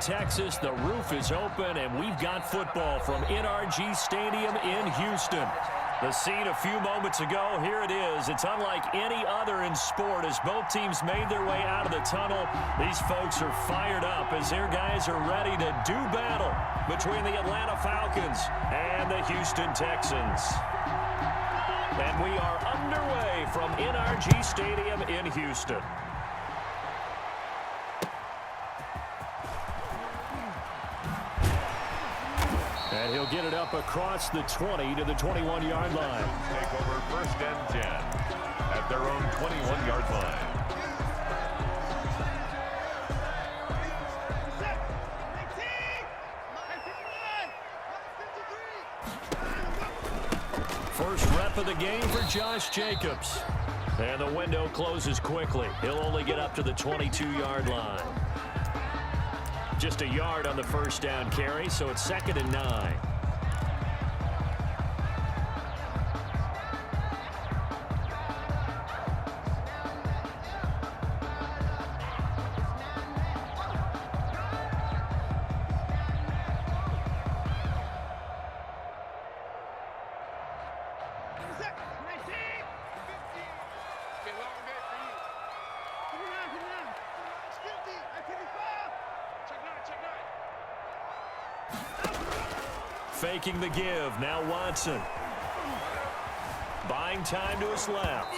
Texas, the roof is open, and we've got football from NRG Stadium in Houston. The scene a few moments ago, here it is. It's unlike any other in sport as both teams made their way out of the tunnel. These folks are fired up as their guys are ready to do battle between the Atlanta Falcons and the Houston Texans. And we are underway from NRG Stadium in Houston. And he'll get it up across the 20 to the 21-yard line. Take over 1st and 10 at their own 21-yard line. First rep of the game for Josh Jacobs. And the window closes quickly. He'll only get up to the 22-yard line. Just a yard on the first down carry, so it's 2nd and 9. Faking the give. Now Watson. Buying time to his left.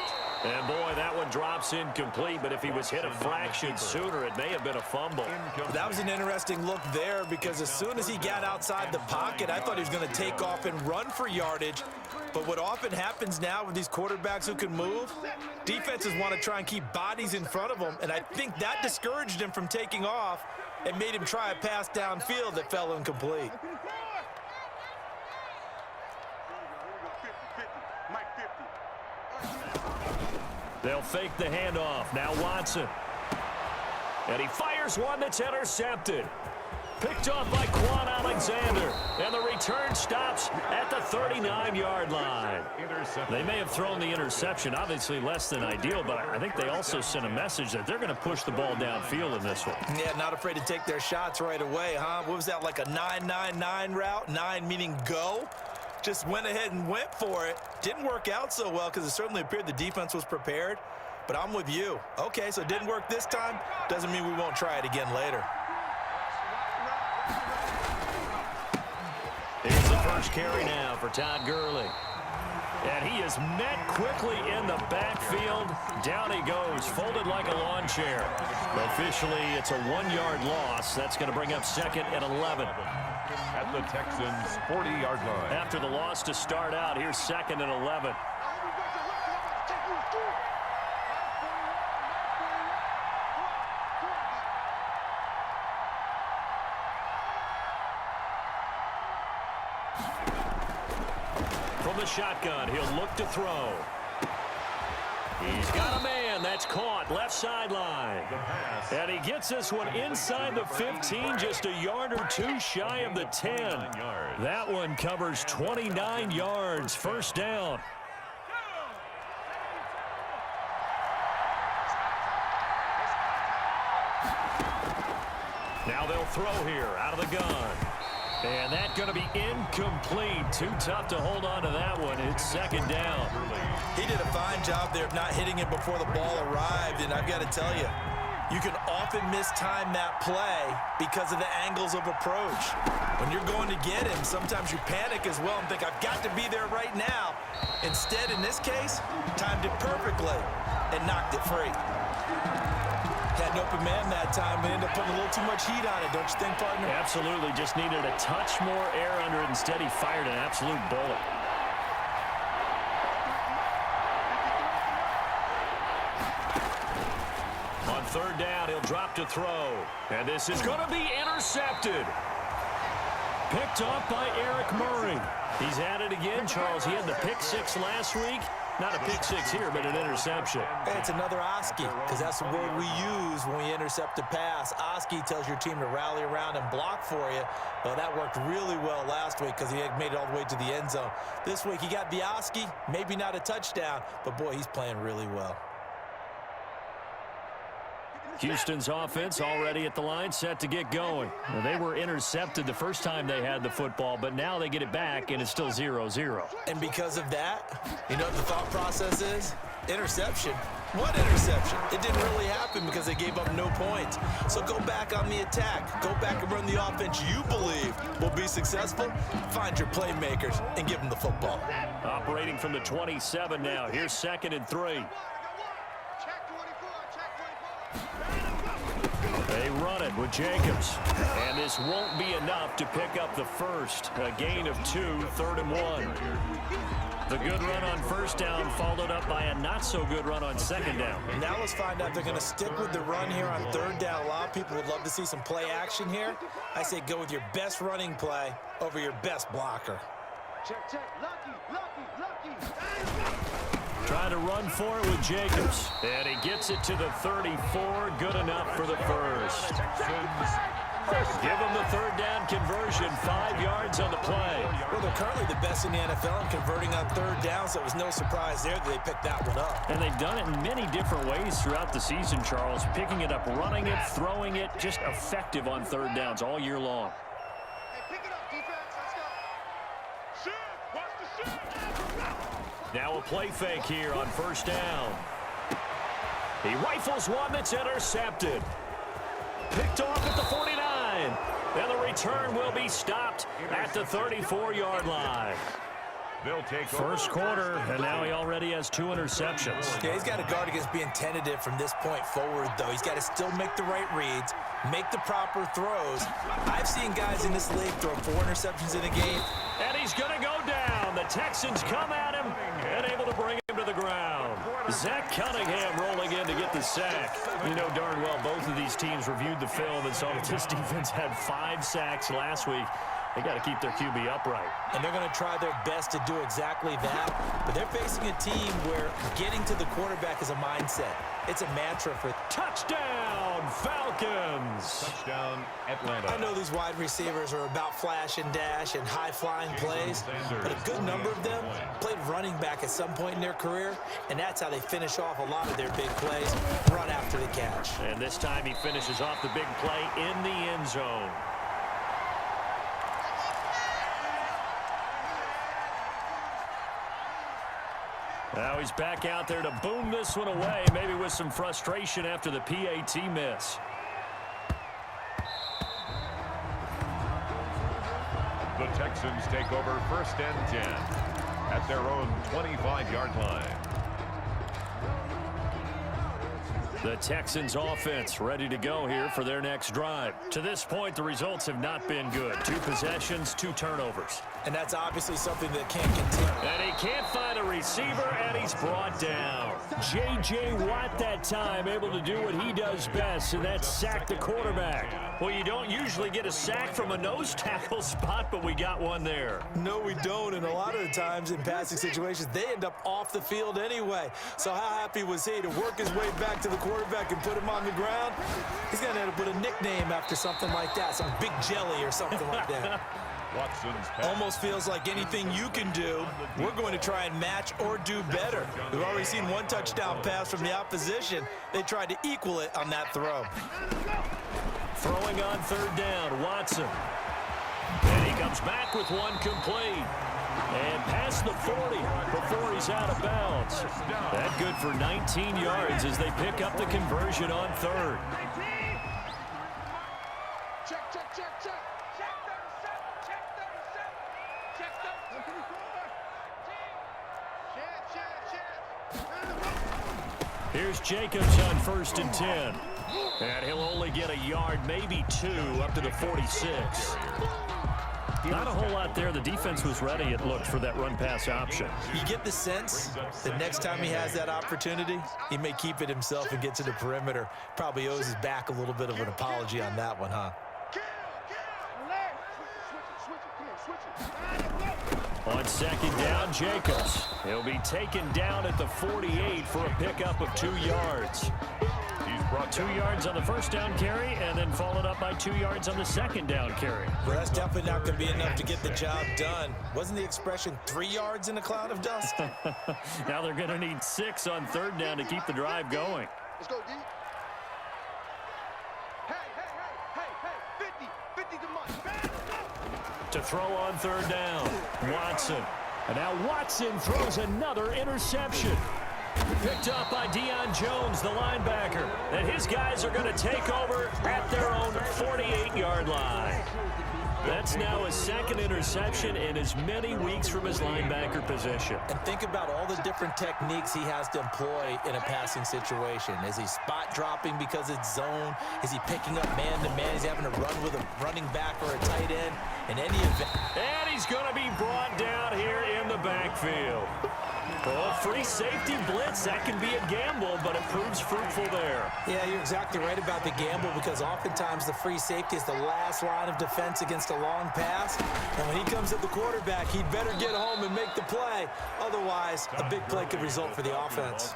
And, boy, that one drops incomplete. But if he was hit a fraction sooner, it may have been a fumble. That was an interesting look there because as soon as he got outside the pocket, I thought he was going to take off and run for yardage. But what often happens now with these quarterbacks who can move, defenses want to try and keep bodies in front of them. And I think that discouraged him from taking off and made him try a pass downfield that fell incomplete. They'll fake the handoff. Now Watson. And he fires one that's intercepted. Picked off by Quan Alexander. And the return stops at the 39-yard line. They may have thrown the interception, obviously less than ideal, but I think they also sent a message that they're going to push the ball downfield in this one. Yeah, not afraid to take their shots right away, huh? What was that, like a 9-9-9 route? 9 meaning go? Just went ahead and went for it. Didn't work out so well because it certainly appeared the defense was prepared. But I'm with you. Okay, so it didn't work this time. Doesn't mean we won't try it again later. Here's the first carry now for Todd Gurley. And he is met quickly in the backfield. Down he goes, folded like a lawn chair. Officially, it's a 1-yard loss. That's going to bring up 2nd and 11. At the Texans' 40-yard line. After the loss to start out, here's 2nd and 11. From the shotgun, he'll look to throw. He's got a man. That's caught. Left sideline. And he gets this one inside the 15, just a yard or two shy of the 10. That one covers 29 yards. First down. Now they'll throw here out of the gun. And that's going to be incomplete. Too tough to hold on to that one. It's 2nd down. He did a fine job there of not hitting it before the ball arrived. And I've got to tell you, you can often mistime that play because of the angles of approach. When you're going to get him, sometimes you panic as well and think, I've got to be there right now. Instead, in this case, timed it perfectly and knocked it free. Had an open man that time, but ended up putting a little too much heat on it, don't you think, partner? Absolutely. Just needed a touch more air under it. Instead, he fired an absolute bullet. On 3rd down, he'll drop to throw. And this is going to be intercepted. Picked off by Eric Murray. He's at it again, Charles. He had the pick 6 last week. Not a pick 6 here, but an interception. It's another Oski, because that's the word we use when we intercept a pass. Oski tells your team to rally around and block for you. Well, that worked really well last week because he had made it all the way to the end zone. This week he got the Oski, maybe not a touchdown, but boy, he's playing really well. Houston's offense already at the line, set to get going. Now, they were intercepted the first time they had the football, but now they get it back, and it's still 0-0. And because of that, you know what the thought process is? Interception. What interception? It didn't really happen because they gave up no points. So go back on the attack. Go back and run the offense you believe will be successful. Find your playmakers and give them the football. Operating from the 27 now. Here's 2nd and 3. They run it with Jacobs. And this won't be enough to pick up the first. A gain of 2, 3rd and 1. The good run on first down followed up by a not-so-good run on second down. Now let's find out if they're going to stick with the run here on 3rd down. A lot of people would love to see some play action here. I say go with your best running play over your best blocker. Check, check. Lucky. Trying to run for it with Jacobs. And he gets it to the 34. Good enough for the first. Give him the 3rd down conversion. 5 yards on the play. Well, they're currently the best in the NFL in converting on 3rd down, so it was no surprise there that they picked that one up. And they've done it in many different ways throughout the season, Charles. Picking it up, running it, throwing it, just effective on 3rd downs all year long. Hey, pick it up, defense. Let's go. Shoot. Watch the shoot. Now a play fake here on 1st down. He rifles one that's intercepted. Picked off at the 49. And the return will be stopped at the 34-yard line. They'll take First quarter, and now he already has 2 interceptions. Yeah, he's got to guard against being tentative from this point forward, though. He's got to still make the right reads, make the proper throws. I've seen guys in this league throw 4 interceptions in a game. And he's going to go down. The Texans come at him and able to bring him to the ground. Zach Cunningham rolling in to get the sack. You know darn well both of these teams reviewed the film and saw that this defense had 5 sacks last week. They got to keep their QB upright. And they're going to try their best to do exactly that. But they're facing a team where getting to the quarterback is a mindset. It's a mantra for touchdown, Falcons. Touchdown, Atlanta. I know these wide receivers are about flash and dash and high-flying plays, but a good number of them played running back at some point in their career, and that's how they finish off a lot of their big plays, run after the catch. And this time he finishes off the big play in the end zone. Now he's back out there to boom this one away, maybe with some frustration after the PAT miss. The Texans take over 1st and 10 at their own 25-yard line. The Texans offense ready to go here for their next drive. To this point, the results have not been good. 2 possessions, 2 turnovers. And that's obviously something that can't continue. And he can't find a receiver, and he's brought down. J.J. Watt that time able to do what he does best, and that's sack the quarterback. Well, you don't usually get a sack from a nose tackle spot, but we got one there. No, we don't, and a lot of the times in passing situations, they end up off the field anyway. So how happy was he to work his way back to the quarterback and put him on the ground? He's going to have to put a nickname after something like that, some Big Jelly or something like that. Watson's pass. Almost feels like anything you can do, we're going to try and match or do better. We've already seen 1 touchdown pass from the opposition. They tried to equal it on that throw. Throwing on 3rd down, Watson. And he comes back with 1 complete. And past the 40 before he's out of bounds. That good for 19 yards as they pick up the conversion on 3rd. Check. Check 37. Here's Jacobs on 1st and 10. And he'll only get a yard, maybe 2, up to the 46. Not a whole lot there. The defense was ready, it looked, for that run-pass option. You get the sense that next time he has that opportunity, he may keep it himself and get to the perimeter. Probably owes his back a little bit of an apology on that one, huh? On 2nd down, Jacobs. He'll be taken down at the 48 for a pickup of 2 yards. He's brought 2 yards on the 1st down carry, and then followed up by 2 yards on the 2nd down carry. Well, that's definitely not going to be enough to get the job done. Wasn't the expression 3 yards in a cloud of dust? Now they're going to need 6 on 3rd down to keep the drive going. Let's go, D. To throw on third down, Watson. And now Watson throws another interception. Picked up by Deion Jones, the linebacker. And his guys are going to take over at their own 48-yard line. That's now his second interception in as many weeks from his linebacker position. And think about all the different techniques he has to employ in a passing situation. Is he spot dropping because it's zone? Is he picking up man-to-man? Is he having to run with a running back or a tight end? In any event. And he's going to be brought down here in the backfield. Well, free safety blitz, that can be a gamble, but it proves fruitful there. Yeah, you're exactly right about the gamble, because oftentimes the free safety is the last line of defense against a long pass. And when he comes at the quarterback, he'd better get home and make the play. Otherwise, a big play could result for the offense.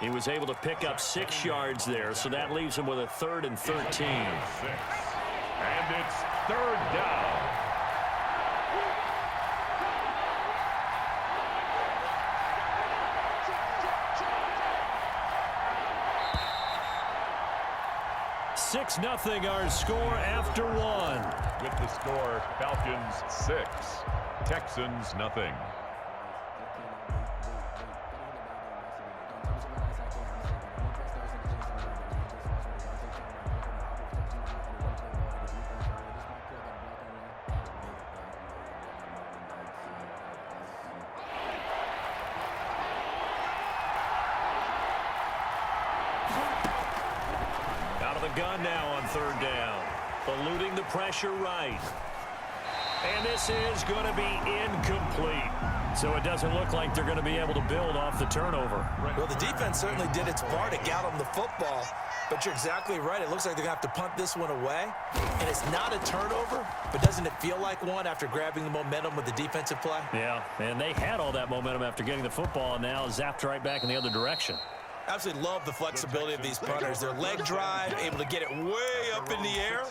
He was able to pick up 6 yards there, so that leaves him with a 3rd and 13. And it's third down. Six nothing our score after 1. With the score, Falcons 6, Texans nothing. Gun now on third down. Eluding the pressure right. And this is going to be incomplete. So it doesn't look like they're going to be able to build off the turnover. Well, the defense certainly did its part to get them the football. But you're exactly right. It looks like they're going to have to punt this one away. And it's not a turnover, but doesn't it feel like one after grabbing the momentum with the defensive play? Yeah, and they had all that momentum after getting the football, and now zapped right back in the other direction. Absolutely love the flexibility of these punters. Their leg drive, able to get it way up in the air,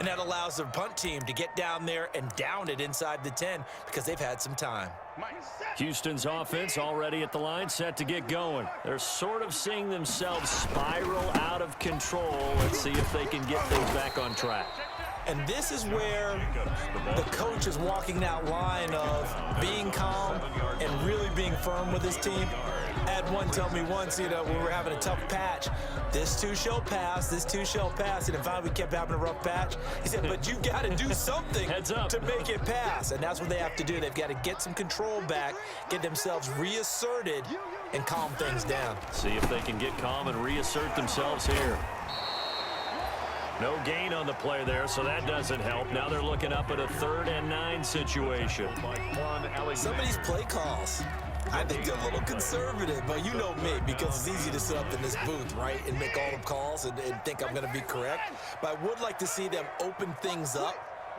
and that allows the punt team to get down there and down it inside the 10 because they've had some time. Houston's offense already at the line, set to get going. They're sort of seeing themselves spiral out of control. Let's see if they can get things back on track. And this is where the coach is walking that line of being calm and really being firm with his team. I had one tell me once, when we were having a tough patch, this too shall pass, this too shall pass. And finally we kept having a rough patch. He said, but you got to do something to make it pass. And that's what they have to do. They've got to get some control back, get themselves reasserted, and calm things down. See if they can get calm and reassert themselves here. No gain on the play there, so that doesn't help. Now they're looking up at a 3rd and 9 situation. Some of these play calls, I think they're a little conservative, but you know me, because it's easy to sit up in this booth, right, and make all the calls and think I'm going to be correct. But I would like to see them open things up,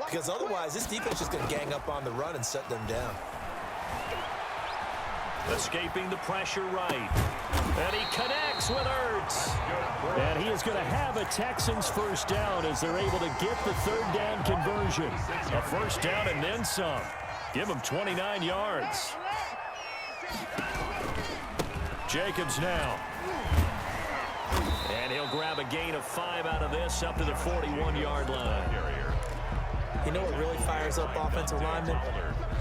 because otherwise this defense is going to gang up on the run and shut them down. Escaping the pressure right. And he connects with Ertz. And he is going to have a Texans first down as they're able to get the 3rd down conversion. A first down and then some. Give him 29 yards. Jacobs now. And he'll grab a gain of 5 out of this up to the 41-yard line. You know what really fires up offensive linemen?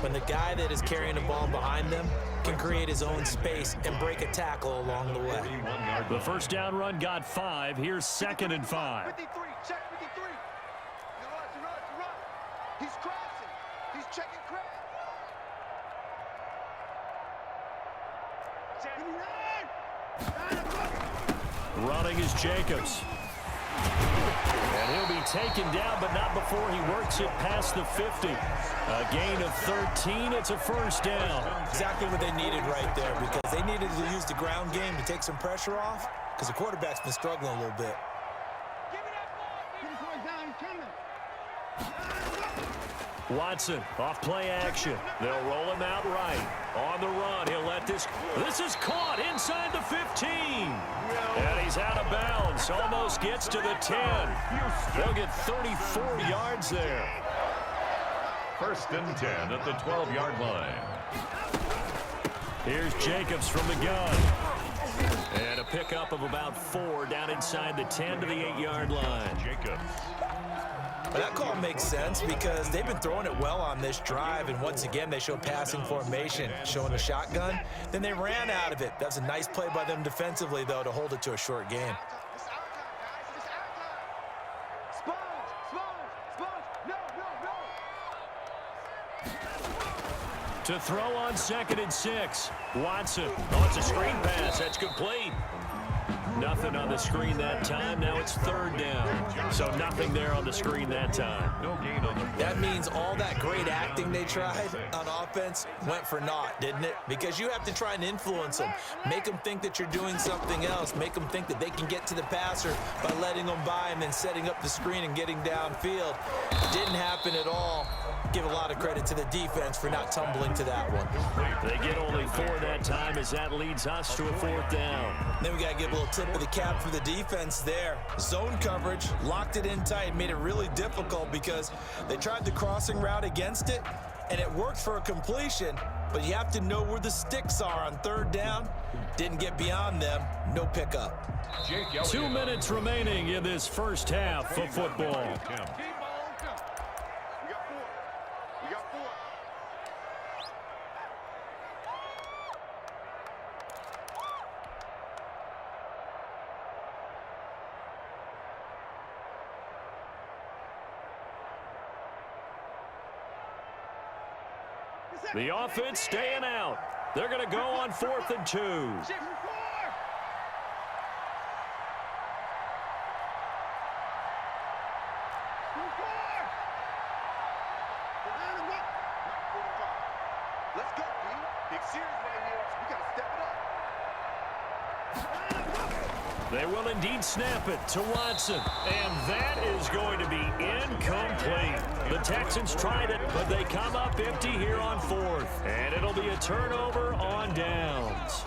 When the guy that is carrying the ball behind them can create his own space and break a tackle along the way. The first down run got 5. Here's 2nd and 5. 53, check 53. Run. He's crossing. He's checking crack. Running is Jacobs. And he'll be taken down, but not before he works it past the 50. A gain of 13. It's a first down. Exactly what they needed right there, because they needed to use the ground game to take some pressure off, because the quarterback's been struggling a little bit. Watson off play action. They'll roll him out right. On the run, he'll let this is caught inside the 15. And he's out of bounds. Almost gets to the 10. They'll get 34 yards there. 1st and 10 at the 12-yard line. Here's Jacobs from the gun. And a pickup of about 4 down inside the 10 to the 8-yard line. Jacobs. But that call makes sense because they've been throwing it well on this drive, and once again, they show passing formation, showing a shotgun. Then they ran out of it. That was a nice play by them defensively, though, to hold it to a short game. It's our time, guys. It's our time. Sponge. No. To throw on 2nd and 6. Watson. Oh, it's a screen pass. That's complete. Nothing on the screen that time. Now it's 3rd down. So nothing there on the screen that time. No gain on the play. That means all that great acting they tried on offense went for naught, didn't it? Because you have to try and influence them. Make them think that you're doing something else. Make them think that they can get to the passer by letting them by and then setting up the screen and getting downfield. Didn't happen at all. Give a lot of credit to the defense for not tumbling to that one. They get only 4 that time as that leads us to a 4th down. Then we got to give a little tip of the cap for the defense there. Zone coverage, locked it in tight, made it really difficult because they tried the crossing route against it, and it worked for a completion, but you have to know where the sticks are on 3rd down. Didn't get beyond them, no pickup. 2 minutes remaining in this first half of football. We got 4. The offense staying out. They're going to go on 4th and 2. Shift 4. Let's go, B. Big series right here. We got to step it up. They will indeed snap it to Watson. And that is going to be incomplete. The Texans tried it, but they come up empty here on 4th. And it'll be a turnover on downs.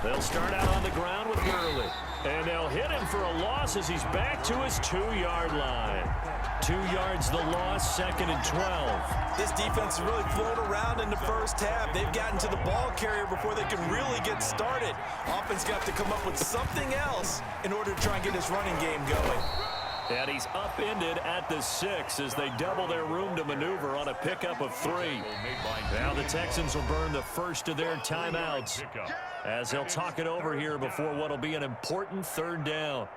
They'll start out on the ground with Gurley. And they'll hit him for a loss as he's back to his 2-yard line. 2 yards the loss, 2nd and 12. This defense has really flown around in the first half. They've gotten to the ball carrier before they can really get started. Offense got to come up with something else in order to try and get this running game going. And he's upended at the 6 as they double their room to maneuver on a pickup of 3. Now the Texans will burn the first of their timeouts as they'll talk it over here before what will be an important 3rd down.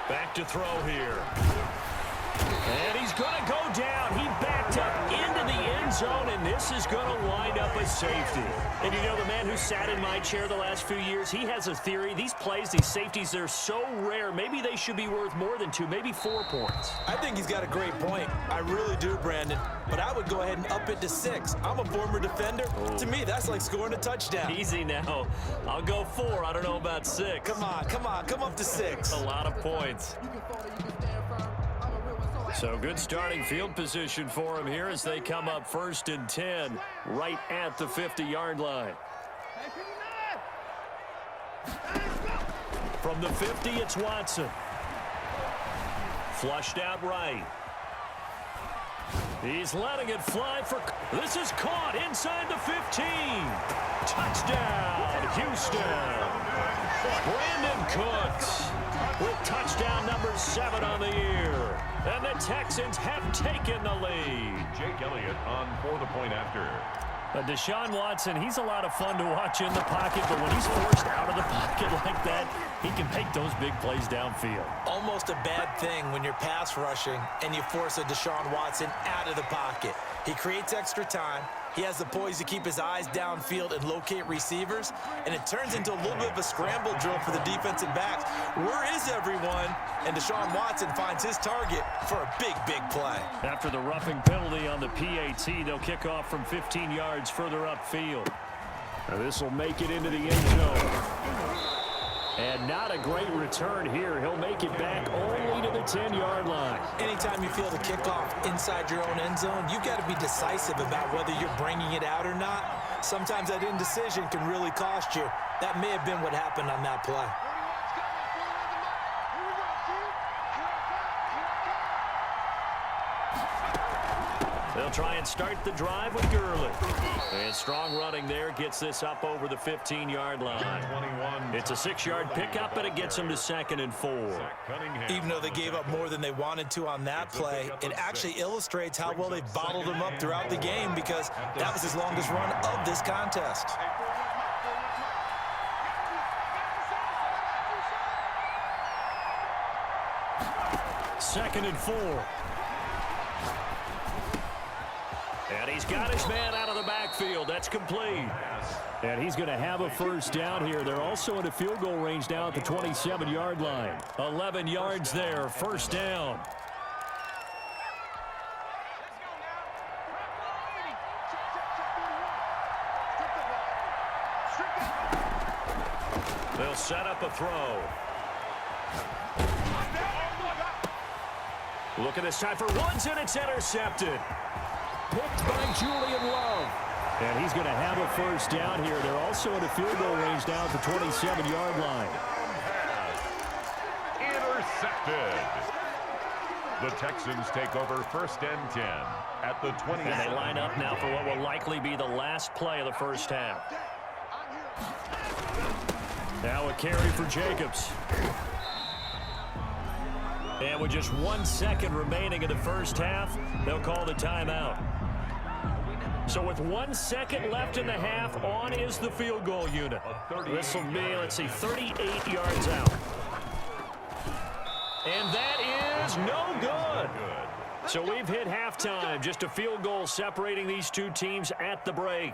Back to throw here. And he's going to go down. He backed up into the end zone, and this is going to wind up a safety. And you know, the man who sat in my chair the last few years, he has a theory. These plays, these safeties, they're so rare. Maybe they should be worth more than 2, maybe 4 points. I think he's got a great point. I really do, Brandon. But I would go ahead and up it to 6. I'm a former defender. Oh. To me, that's like scoring a touchdown. Easy now. I'll go 4. I don't know about 6. Come on. Come up to 6. A lot of points. So good starting field position for him here as they come up 1st and 10 right at the 50-yard line. From the 50, it's Watson. Flushed out right. He's letting it fly for... This is caught inside the 15. Touchdown, Houston. Brandon Cooks with touchdown number 7 on the year. And the Texans have taken the lead. Jake Elliott on for the point after. Deshaun Watson, he's a lot of fun to watch in the pocket, but when he's forced out of the pocket like that, he can make those big plays downfield. Almost a bad thing when you're pass rushing and you force a Deshaun Watson out of the pocket. He creates extra time. He has the poise to keep his eyes downfield and locate receivers, and it turns into a little bit of a scramble drill for the defensive backs. Where is everyone? And Deshaun Watson finds his target for a big, big play. After the roughing penalty on the PAT, they'll kick off from 15 yards further upfield. Now this will make it into the end zone. And not a great return here. He'll make it back only to the 10-yard line. Anytime you feel the kickoff inside your own end zone, you've got to be decisive about whether you're bringing it out or not. Sometimes that indecision can really cost you. That may have been what happened on that play. They'll try and start the drive with Gurley. And strong running there gets this up over the 15-yard line. It's a 6-yard pickup, and it gets them to 2nd and 4. Even though they gave up more than they wanted to on that play, it actually illustrates how well they've bottled them up throughout the game, because that was his longest run of this contest. Second and 4. And he's got his man out of the backfield. That's complete. And he's going to have a first down here. They're also in a field goal range now at the 27-yard line. 11 yards there, first down. They'll set up a throw. Look at this time for Woods, and it's intercepted. Picked by Julian Love. And he's going to have a first down here. They're also in a field goal range now at the 27-yard line. Intercepted. The Texans take over 1st and 10 at the 20. And they line up now for what will likely be the last play of the first half. Now a carry for Jacobs. And with just 1 second remaining in the first half, they'll call the timeout. So with 1 second left in the half, on is the field goal unit. This will be, let's see, 38 yards out. And that is no good. So we've hit halftime. Just a field goal separating these two teams at the break.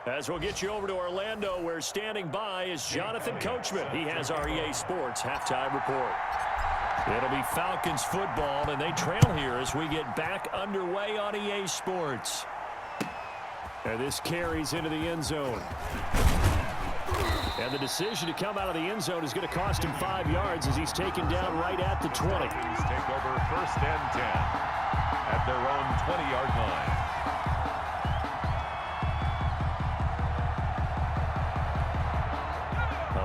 As we'll get you over to Orlando, where standing by is Jonathan Coachman. He has our EA Sports halftime report. It'll be Falcons football, and they trail here as we get back underway on EA Sports. And this carries into the end zone. And the decision to come out of the end zone is going to cost him 5 yards as he's taken down right at the 20. He's take over 1st and 10 at their own 20-yard line.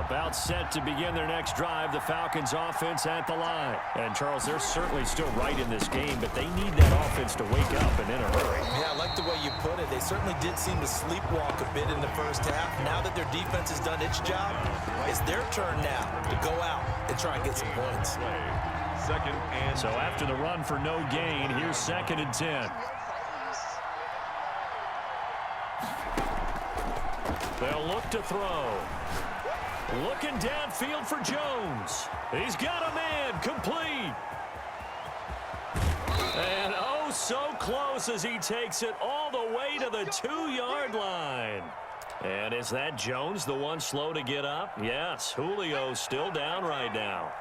About set to begin their next drive, the Falcons offense at the line. And, Charles, they're certainly still right in this game, but they need that offense to wake up and in a hurry. Yeah, I like the way you put it. They certainly did seem to sleepwalk a bit in the first half. Now that their defense has done its job, it's their turn now to go out and try and get some points. 2nd and So after the run for no gain, here's 2nd and 10. They'll look to throw. Looking downfield for Jones. He's got a man, complete. And oh, so close as he takes it all the way to the 2-yard line. And is that Jones, the one slow to get up? Yes, Julio's still down right now.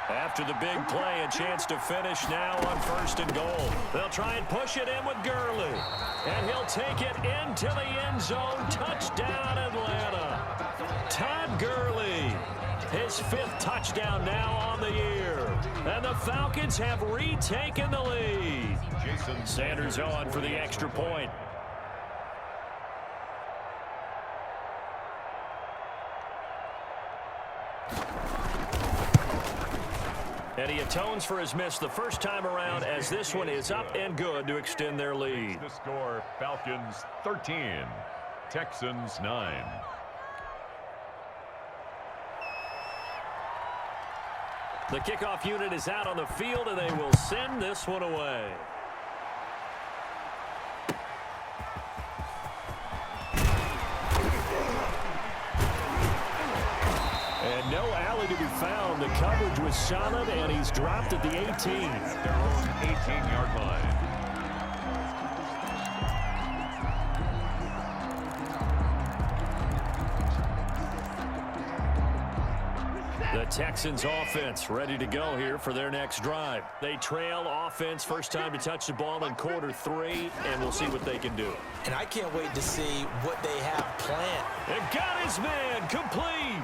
After the big play, a chance to finish now on 1st and goal. They'll try and push it in with Gurley. And he'll take it into the end zone. Touchdown, Atlanta. Todd Gurley, his 5th touchdown now on the year. And the Falcons have retaken the lead. Sanders on for the extra point. And he atones for his miss the first time around, as this one is up and good to extend their lead. The score, Falcons 13, Texans 9. The kickoff unit is out on the field, and they will send this one away. And no alley to be found. The coverage was solid, and he's dropped at the 18. Their own 18-yard line. The Texans offense ready to go here for their next drive. They trail offense, first time to touch the ball in quarter 3, and we'll see what they can do. And I can't wait to see what they have planned. And got his man complete.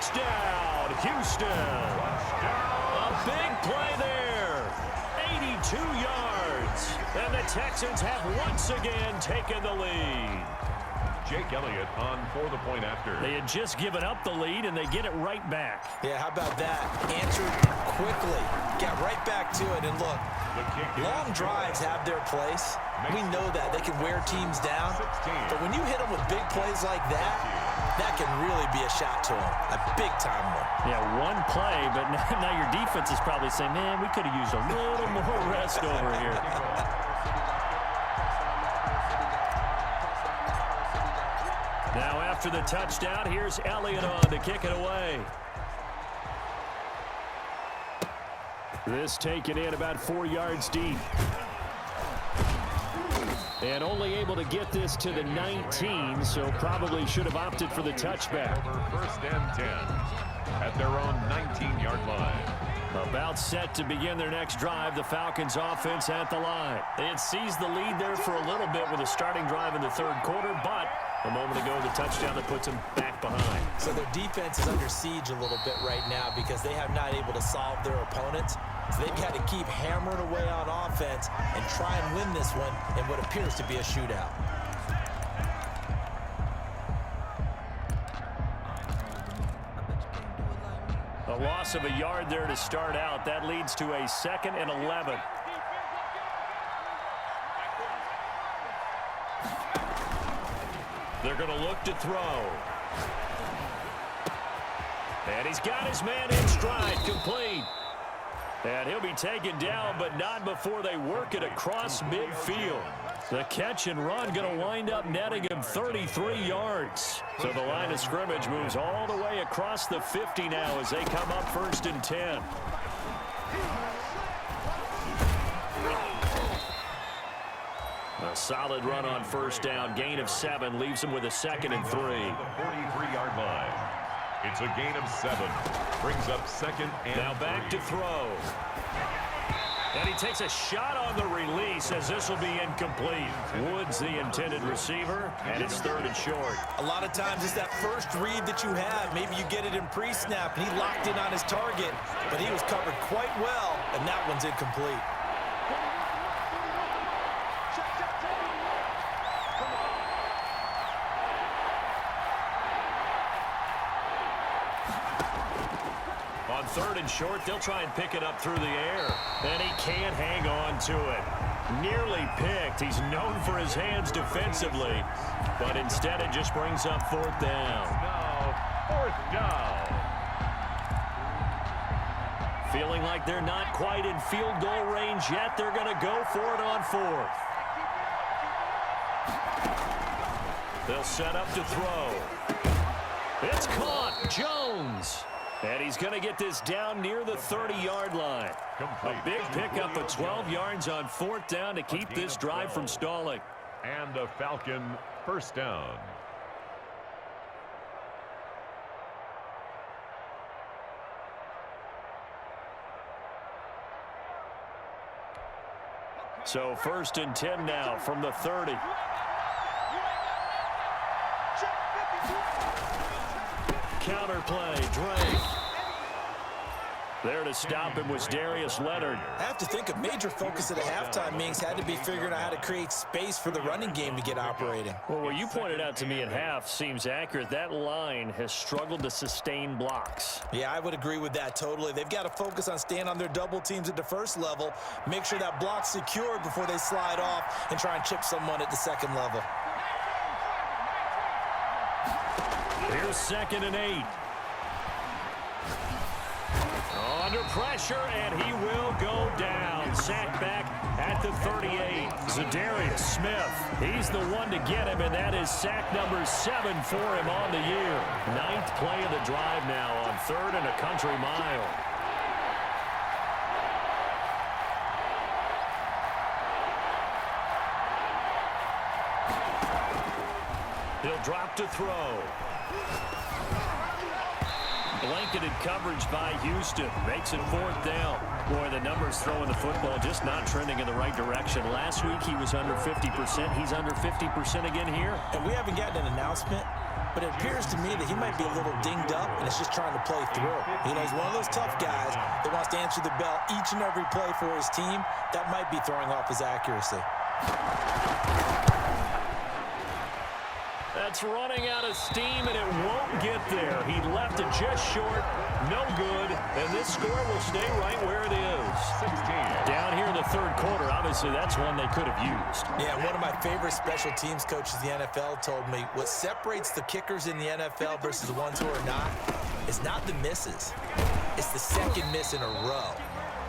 Touchdown, Houston. A big play there. 82 yards. And the Texans have once again taken the lead. Jake Elliott on for the point after. They had just given up the lead, and they get it right back. Yeah, how about that? Answered quickly. Got right back to it. And look, long drives have their place. We know that. They can wear teams down. But when you hit them with big plays like that, that can really be a shot to them. A big-time one. Yeah, one play, but now your defense is probably saying, man, we could have used a little more rest over here. Now after the touchdown, here's Elliott on to kick it away. This taken in about 4 yards deep. And only able to get this to the 19, so probably should have opted for the touchback. Over 1st and 10 at their own 19-yard line. About set to begin their next drive, the Falcons offense at the line. They had seized the lead there for a little bit with a starting drive in the 3rd quarter, but a moment ago, the touchdown that puts them back behind. So their defense is under siege a little bit right now because they have not able to solve their opponents. So they've got to keep hammering away on offense and try and win this one in what appears to be a shootout. A loss of a yard there to start out. That leads to a 2nd and 11. They're going to look to throw. And he's got his man in stride, complete. And he'll be taken down, but not before they work it across midfield. The catch and run going to wind up netting him 33 yards. So the line of scrimmage moves all the way across the 50 now as they come up 1st and 10. A solid run on 1st down. Gain of 7 leaves him with a 2nd and 3. The 43-yard line. It's a gain of 7. Brings up 2nd and now back 3. to throw. And he takes a shot on the release as this will be incomplete. Woods the intended receiver, and it's 3rd and short. A lot of times it's that first read that you have. Maybe you get it in pre-snap, and he locked in on his target, but he was covered quite well, and that one's incomplete. On 3rd and short, they'll try and pick it up through the air. And he can't hang on to it. Nearly picked. He's known for his hands defensively. But instead, it just brings up 4th down. Now, 4th down. Feeling like they're not quite in field goal range yet. They're going to go for it on 4th. They'll set up to throw. It's caught. Jones. And he's going to get this down near the 30-yard line. A big pickup of 12 yards on 4th down to keep this drive from stalling. And a Falcon 1st down. So 1st and 10 now from the 30. Counter play, Drake. There to stop him was Darius Leonard. I have to think a major focus at the halftime meetings had to be figuring out how to create space for the running game to get operating. Well, what you pointed out to me at half seems accurate. That line has struggled to sustain blocks. Yeah, I would agree with that totally. They've got to focus on staying on their double teams at the 1st level, make sure that block's secured before they slide off and try and chip someone at the 2nd level. Here's 2nd and 8. Under pressure, and he will go down. Sacked back at the 38. Zadarius Smith. He's the one to get him, and that is sack number 7 for him on the year. 9th play of the drive now on 3rd and a country mile. He'll drop to throw. Blanketed coverage by Houston. Makes it 4th down. Boy, the numbers throwing the football just not trending in the right direction. Last week he was under 50%. He's under 50% again here. And we haven't gotten an announcement, but it appears to me that he might be a little dinged up and is just trying to play through. You know, he's one of those tough guys that wants to answer the bell each and every play for his team. That might be throwing off his accuracy. That's running out of steam, and it won't get there. He left it just short. No good. And this score will stay right where it is. 16. Down here in the third quarter, obviously that's one they could have used. Yeah, one of my favorite special teams coaches in the NFL told me what separates the kickers in the NFL versus the ones who are not is not the misses. It's the second miss in a row.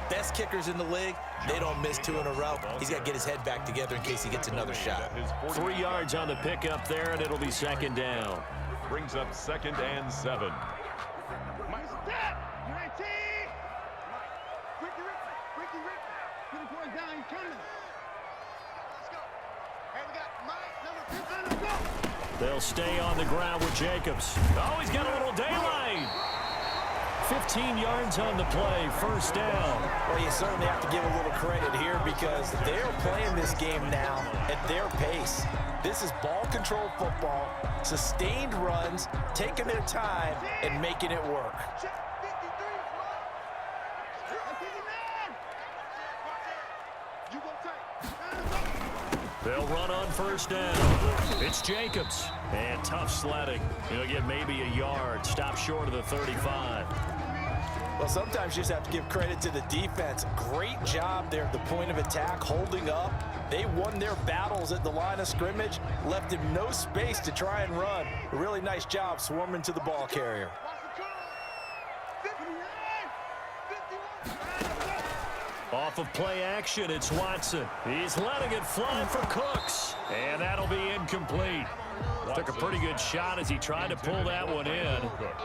Best kickers in the league, they don't miss 2 in a row. He's got to get his head back together in case he gets another shot. 3 yards on the pickup there, and it'll be second down. Brings up 2nd and 7. My step! 19! Ricky, put him point down, he's coming. Let's go. Hey, we got Mike, number 15. Let's go. They'll stay on the ground with Jacobs. Oh, he's got a little daylight. 15 yards on the play, first down. Well, you certainly have to give a little credit here because they're playing this game now at their pace. This is ball control football, sustained runs, taking their time and making it work. Check 53. Check 59. You gonna take. They'll run on first down. It's Jacobs. And tough sledding. He'll get maybe a yard. Stop short of the 35. Well, sometimes you just have to give credit to the defense. Great job there at the point of attack, holding up. They won their battles at the line of scrimmage, left him no space to try and run. A really nice job swarming to the ball carrier. Off of play action, it's Watson. He's letting it fly for Cooks. And that'll be incomplete. Took a pretty good shot as he tried to pull that one in.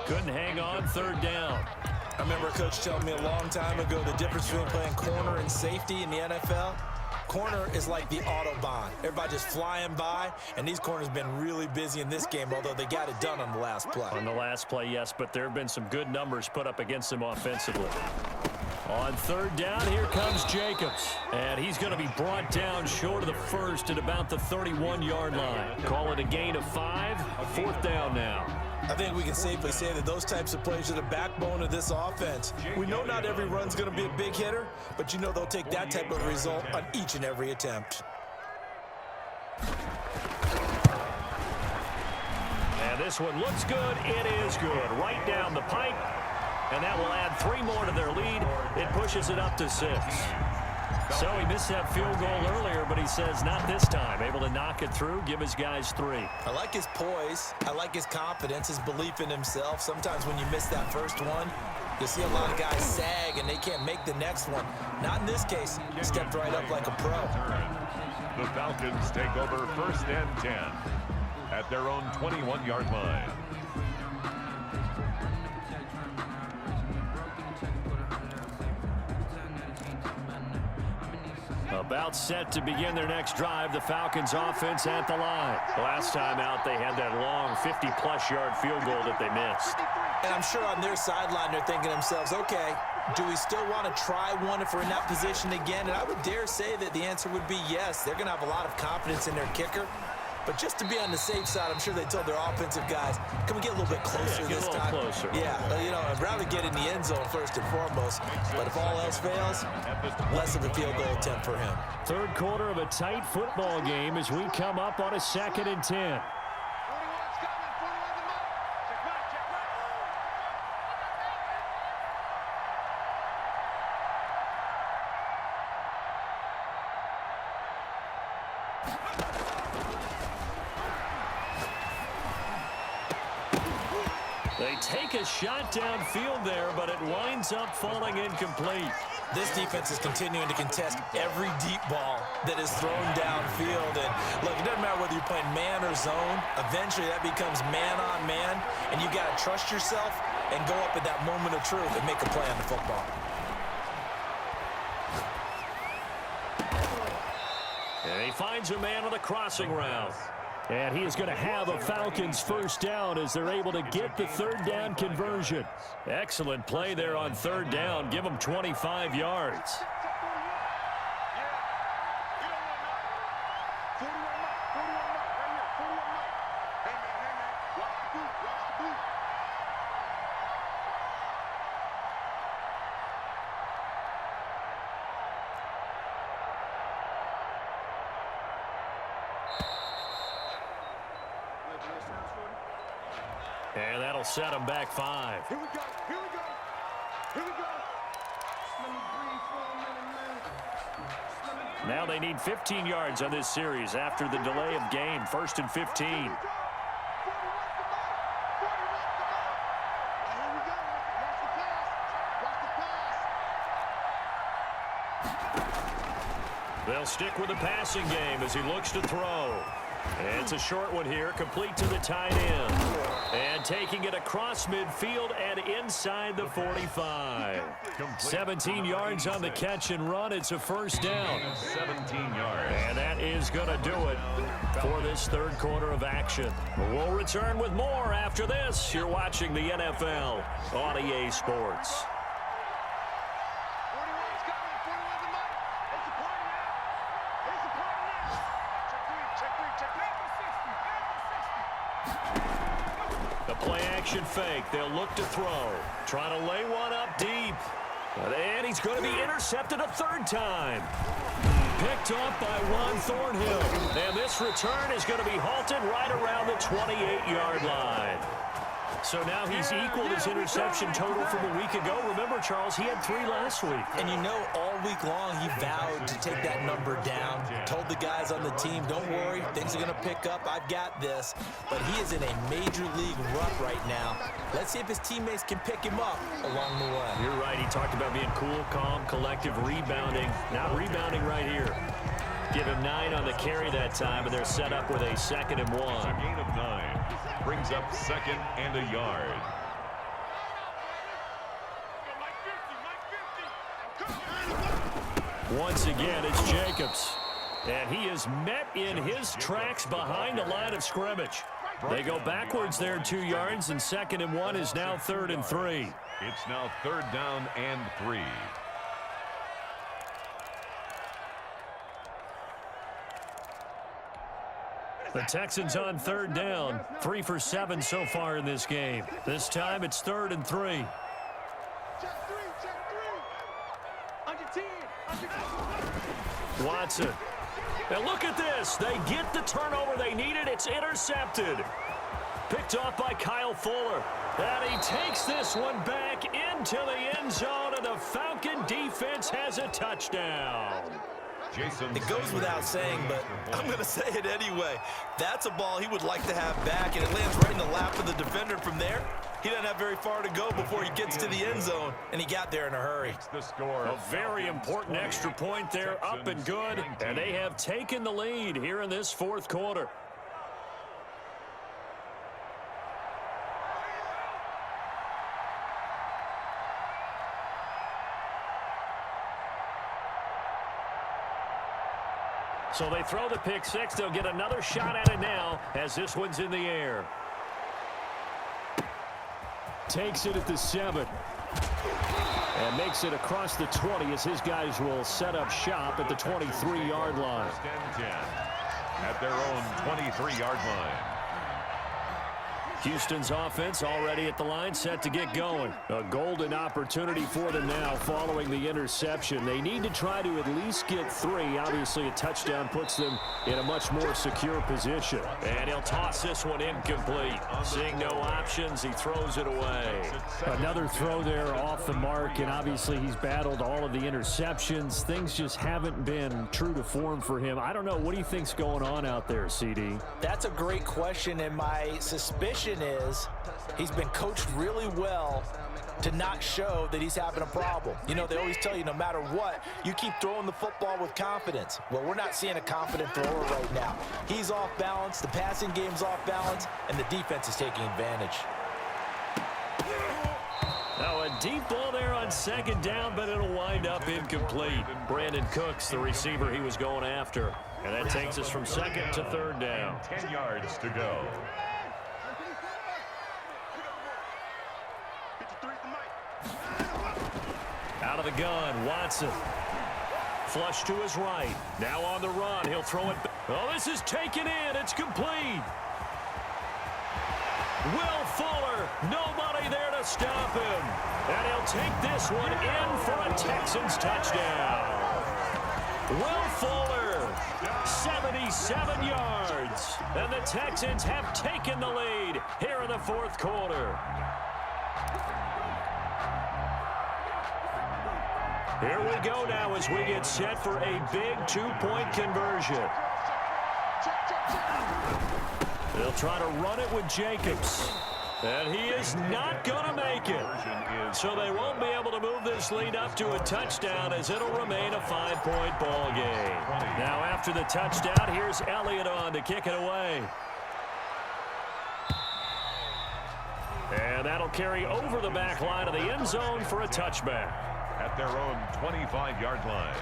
Couldn't hang on, third down. I remember a coach telling me a long time ago the difference between playing corner and safety in the NFL. Corner is like the Autobahn. Everybody just flying by, and these corners have been really busy in this game, although they got it done on the last play. On the last play, yes, but there have been some good numbers put up against them offensively. On third down, here comes Jacobs. And he's going to be brought down short of the first at about the 31-yard line. Call it a gain of 5, fourth down now. I think we can safely say that those types of plays are the backbone of this offense. We know not every run's going to be a big hitter, but you know they'll take that type of result on each and every attempt. And this one looks good. It is good. Right down the pipe. And that will add 3 more to their lead. It pushes it up to 6. So he missed that field goal earlier, but he says not this time. Able to knock it through, give his guys 3. I like his poise. I like his confidence, his belief in himself. Sometimes when you miss that first one, you see a lot of guys sag and they can't make the next one. Not in this case. He stepped right up like a pro. The Falcons take over 1st and 10 at their own 21-yard line. About set to begin their next drive, the Falcons offense at the line. Last time out, they had that long 50-plus yard field goal that they missed. And I'm sure on their sideline, they're thinking to themselves, okay, do we still want to try one if we're in that position again? And I would dare say that the answer would be yes. They're going to have a lot of confidence in their kicker. But just to be on the safe side, I'm sure they told their offensive guys, can we get a little bit closer this time? Closer. Yeah, you know, I'd rather get in the end zone first and foremost. But if all else fails, less of a field goal attempt for him. Third quarter of a tight football game as we come up on a 2nd and 10. They take a shot downfield there, but it winds up falling incomplete. This defense is continuing to contest every deep ball that is thrown downfield. And look, it doesn't matter whether you're playing man or zone. Eventually, that becomes man on man, and you got to trust yourself and go up at that moment of truth and make a play on the football. And he finds a man on the crossing route. And he is going to have a Falcons first down as they're able to get the third down conversion. Excellent play there on third down. Give them 25 yards. And that'll set him back 5. Here we go. Here we go. Here we go. Let me breathe for a minute, man. Now they need 15 yards on this series after the delay of game. 1st and 15. Here we go. Watch the pass. Watch the pass. They'll stick with the passing game as he looks to throw. And it's a short one here, complete to the tight end. And taking it across midfield and inside the 45. 17 yards on the catch and run. It's a first down. 17 yards. And that is going to do it for this third quarter of action. We'll return with more after this. You're watching the NFL on EA Sports. 41's coming. 41's the mark. It's a party now. It's a party now. Check 3. Check 3. The play action fake. They'll look to throw. Trying to lay one up deep. And he's going to be intercepted a third time. Picked up by Ron Thornhill. And this return is going to be halted right around the 28-yard line. So now he's equaled his interception total from a week ago. Remember, Charles, he had 3 last week. And you know, all week long he vowed to take that number down. Told the guys on the team, don't worry, things are going to pick up. I've got this. But he is in a major league rut right now. Let's see if his teammates can pick him up along the way. You're right. He talked about being cool, calm, collective, rebounding. Not rebounding right here. Give him 9 on the carry that time, and they're set up with a 2nd and 1. A gain of 9. Brings up 2nd and a yard. Once again, it's Jacobs. And he is met in his tracks behind the line of scrimmage. They go backwards there 2 yards, and 2nd and 1 is now 3rd and 3. It's now 3rd down and 3. The Texans on 3rd down. 3 for 7 so far in this game. This time it's 3rd and 3. Check 3. Check 3. Under 10. Under 10. Watson. And look at this. They get the turnover they needed. It's intercepted. Picked off by Kyle Fuller. And he takes this one back into the end zone, and the Falcon defense has a touchdown. It goes without saying, but I'm going to say it anyway. That's a ball he would like to have back, and it lands right in the lap of the defender. From there, he doesn't have very far to go before he gets to the end zone, and he got there in a hurry. The score. A very important extra point there, up and good, and they have taken the lead here in this 4th quarter. So they throw the pick 6. They'll get another shot at it now as this one's in the air. Takes it at the 7. And makes it across the 20 as his guys will set up shop at the 23-yard line. 1st and 10 at their own 23-yard line. Houston's offense already at the line, set to get going. A golden opportunity for them now following the interception. They need to try to at least get 3. Obviously, a touchdown puts them in a much more secure position. And he'll toss this one incomplete. Seeing no options, he throws it away. Another throw there off the mark, and obviously he's battled all of the interceptions. Things just haven't been true to form for him. I don't know. What do you think's going on out there, CD? That's a great question, and my suspicion is he's been coached really well to not show that he's having a problem. You know, they always tell you no matter what, you keep throwing the football with confidence. Well, we're not seeing a confident thrower right now. He's off balance, the passing game's off balance, and the defense is taking advantage. Now a deep ball there on 2nd down, but it'll wind up incomplete. Brandon Cooks, the receiver he was going after. And that takes us from 2nd to 3rd down. 10 yards to go. Out of the gun, Watson. Flush to his right. Now on the run. He'll throw it back. Oh, this is taken in. It's complete. Will Fuller, nobody there to stop him. And he'll take this one in for a Texans touchdown. Will Fuller, 77 yards. And the Texans have taken the lead here in the fourth quarter. Here we go now as we get set for a big two-point conversion. They'll try to run it with Jacobs. And he is not going to make it. So they won't be able to move this lead up to a touchdown as it'll remain a 5-point ball game. Now after the touchdown, here's Elliott on to kick it away. And that'll carry over the back line of the end zone for a touchback. At their own 25-yard line.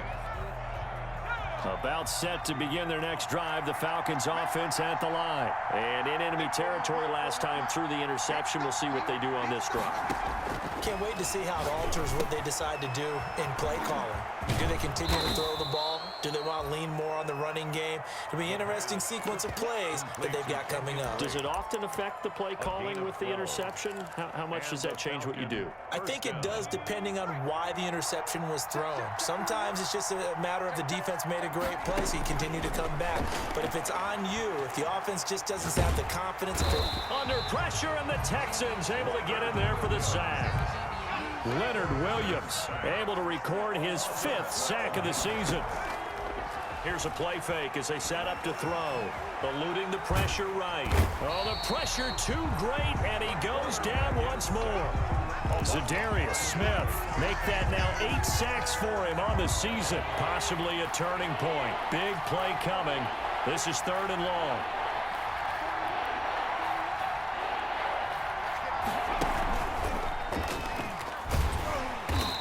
About set to begin their next drive, the Falcons offense at the line. And in enemy territory last time through the interception. We'll see what they do on this drive. Can't wait to see how it alters what they decide to do in play calling. Do they continue to throw the ball? Do they want to lean more on the running game? It'll be an interesting sequence of plays that they've got coming up. Does it often affect the play calling with the interception? How much does that change what you do? I think it does depending on why the interception was thrown. Sometimes it's just a matter of the defense made a great play, so you continue to come back. But if it's on you, if the offense just doesn't have the confidence. Under pressure, and the Texans able to get in there for the sack. Leonard Williams able to record his 5th sack of the season. Here's a play fake as they set up to throw. Eluding the pressure right. Oh, the pressure too great, and he goes down once more. Zadarius Smith make that now 8 sacks for him on the season. Possibly a turning point. Big play coming. This is 3rd and long.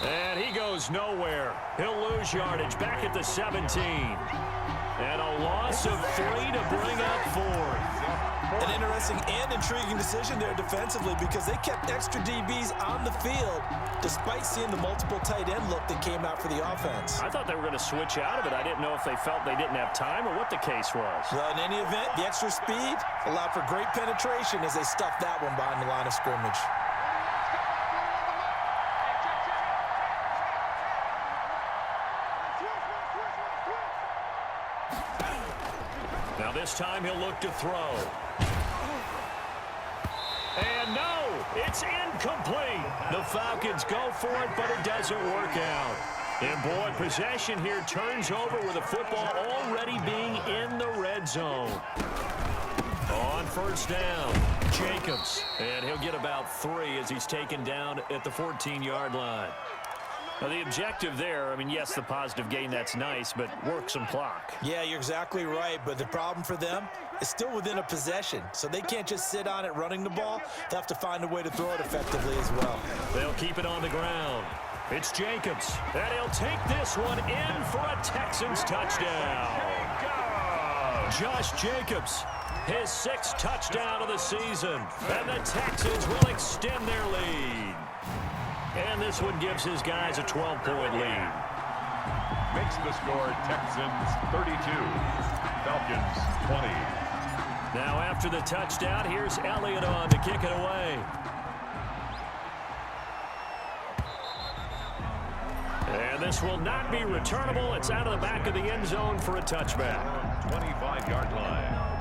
And he goes nowhere. He'll lose yardage back at the 17. And a loss of 3 to bring up 4. An interesting and intriguing decision there defensively because they kept extra DBs on the field despite seeing the multiple tight end look that came out for the offense. I thought they were going to switch out of it. I didn't know if they felt they didn't have time or what the case was. Well, in any event, the extra speed allowed for great penetration as they stuffed that one behind the line of scrimmage. Now this time he'll look to throw. And no, it's incomplete. The Falcons go for it, but it doesn't work out. And boy, possession here turns over with the football already being in the red zone. On 1st down, Jacobs. And he'll get about 3 as he's taken down at the 14-yard line. Now, the objective there, I mean, yes, the positive gain, that's nice, but work some clock. Yeah, you're exactly right, but the problem for them is still within a possession, so they can't just sit on it running the ball. They'll have to find a way to throw it effectively as well. They'll keep it on the ground. It's Jacobs, and he'll take this one in for a Texans touchdown. Josh Jacobs, his 6th touchdown of the season, and the Texans will extend their lead. And this one gives his guys a 12-point lead. Makes the score Texans 32, Falcons 20. Now after the touchdown, here's Elliott on to kick it away. And this will not be returnable. It's out of the back of the end zone for a touchback. 25-yard line.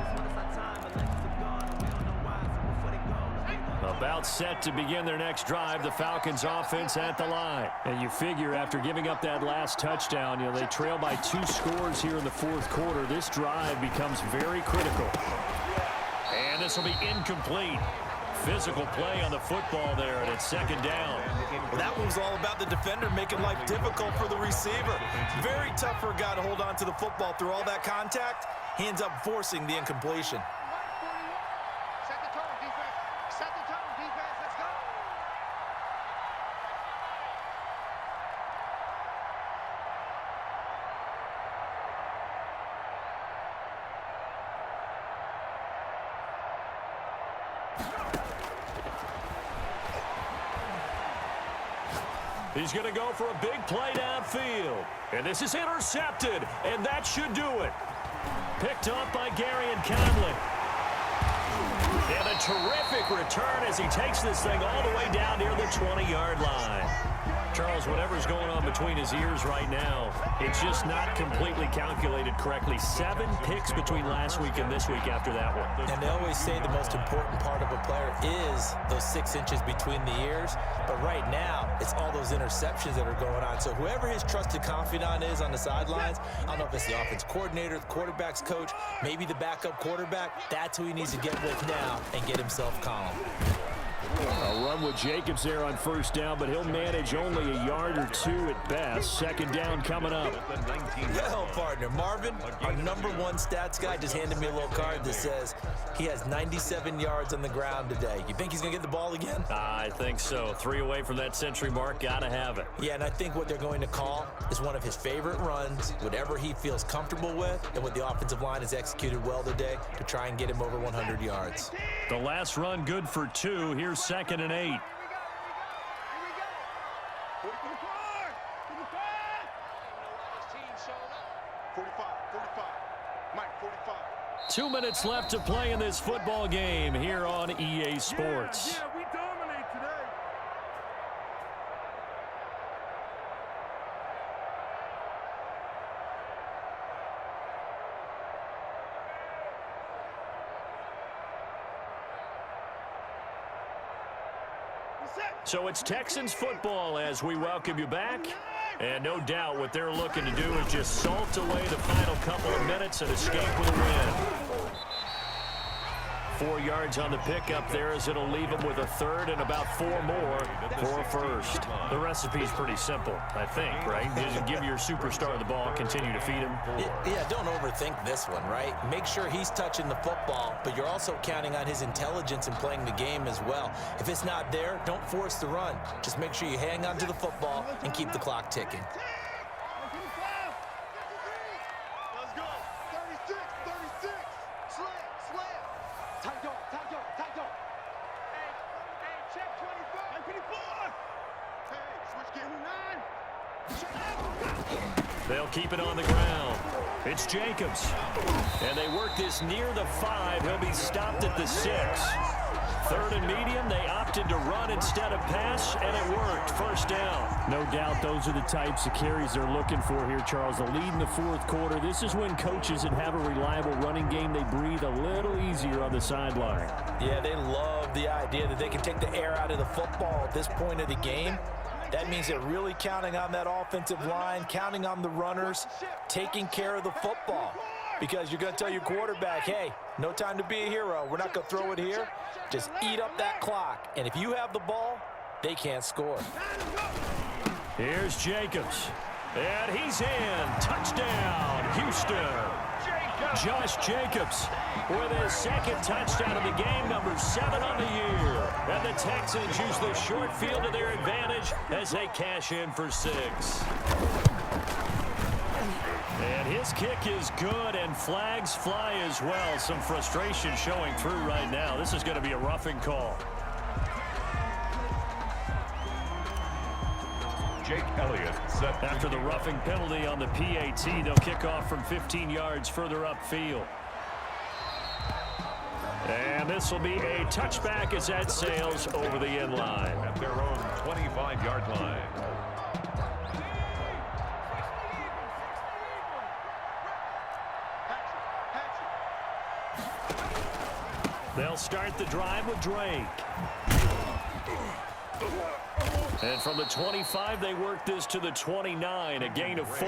About set to begin their next drive, the Falcons offense at the line. And you figure after giving up that last touchdown, they trail by 2 scores here in the 4th quarter. This drive becomes very critical. And this will be incomplete. Physical play on the football there, and it's 2nd down. Well, that one was all about the defender making life difficult for the receiver. Very tough for a guy to hold on to the football through all that contact. He ends up forcing the incompletion. Set the tone, defense. Set the tone, defense. Let's go. He's going to go for a big play downfield. And this is intercepted, and that should do it. Picked up by Gary and Conley. And a terrific return as he takes this thing all the way down near the 20-yard line. Charles, whatever's going on between his ears right now, it's just not completely calculated correctly. 7 picks between last week and this week after that one. And they always say the most important part of a player is those 6 inches between the ears. But right now, it's all those interceptions that are going on. So whoever his trusted confidant is on the sidelines, I don't know if it's the offense coordinator, the quarterback's coach, maybe the backup quarterback, that's who he needs to get with now and get himself calm. A run with Jacobs there on first down, but he'll manage only a yard or 2 at best. Second down coming up. Well, partner, Marvin, our #1 stats guy, just handed me a little card that says he has 97 yards on the ground today. You think he's going to get the ball again? I think so. 3 away from that century mark. Got to have it. Yeah, and I think what they're going to call is one of his favorite runs, whatever he feels comfortable with, and what the offensive line has executed well today to try and get him over 100 yards. The last run good for 2. Here's 2nd and 8. 2 minutes left to play in this football game here on EA Sports. Yeah, we dominate today. So it's Texans football as we welcome you back. And no doubt what they're looking to do is just salt away the final couple of minutes and escape with a win. 4 yards on the pickup there as it'll leave them with a third and about 4 more for a first. The recipe's pretty simple, I think, right? Just give your superstar the ball, continue to feed him. Yeah, don't overthink this one, right? Make sure he's touching the football, but you're also counting on his intelligence in playing the game as well. If it's not there, don't force the run. Just make sure you hang on to the football and keep the clock ticking. Let's go. 36, 36. Slam, slam. Tight dog, tight dog, tight dog. Hey, check 25. 24. Hey, switch game to 9. They'll keep it on the ground. It's Jacobs. And they work this near the 5. He'll be stopped at the 6. 3rd and medium, they opted to run instead of pass, and it worked. First down. No doubt those are the types of carries they're looking for here, Charles. The lead in the 4th quarter. This is when coaches that have a reliable running game, they breathe a little easier on the sideline. Yeah, they love the idea that they can take the air out of the football at this point of the game. That means they're really counting on that offensive line, counting on the runners, taking care of the football. Because you're going to tell your quarterback, hey, no time to be a hero. We're not going to throw it here. Just eat up that clock. And if you have the ball, they can't score. Here's Jacobs. And he's in. Touchdown, Houston. Josh Jacobs with his 2nd touchdown of the game, number 7 on the year. And the Texans use the short field to their advantage as they cash in for 6. And his kick is good, and flags fly as well. Some frustration showing through right now. This is going to be a roughing call. Jake Elliott set After the roughing penalty on the PAT, they'll kick off from 15 yards further upfield. And this will be a touchback as that sails over the end line. at their own 25-yard line. They'll start the drive with Drake. And from the 25, they work this to the 29, a gain of 4.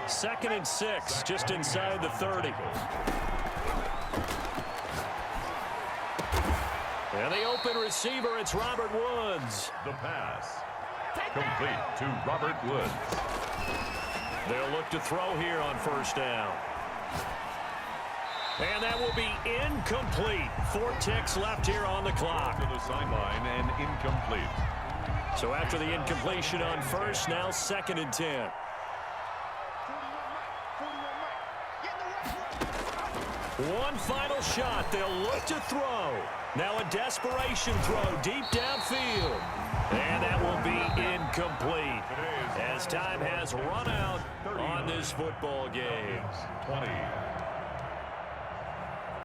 2nd and 6, just inside the 30. And the open receiver, it's Robert Woods. The pass complete to Robert Woods. They'll look to throw here on first down. And that will be incomplete. 4 ticks left here on the clock. To the sideline and incomplete. So after the incompletion on first, now 2nd and 10. One final shot. They'll look to throw. Now a desperation throw deep downfield. And that will be incomplete as time has run out on this football game. 20.